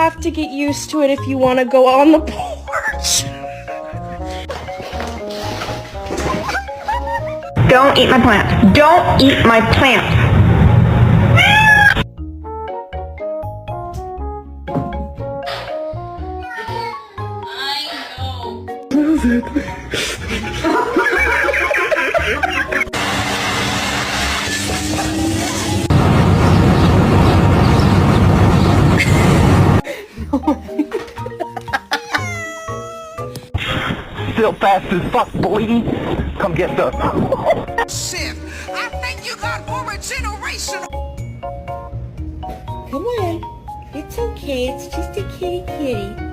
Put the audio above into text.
have to get used to it if you want to go on the porch. Don't eat my plant. Don't eat my plant. Still fast as fuck, boy. Come get the... Shit, I think you got more generational. Come on. It's okay. It's just a kitty kitty.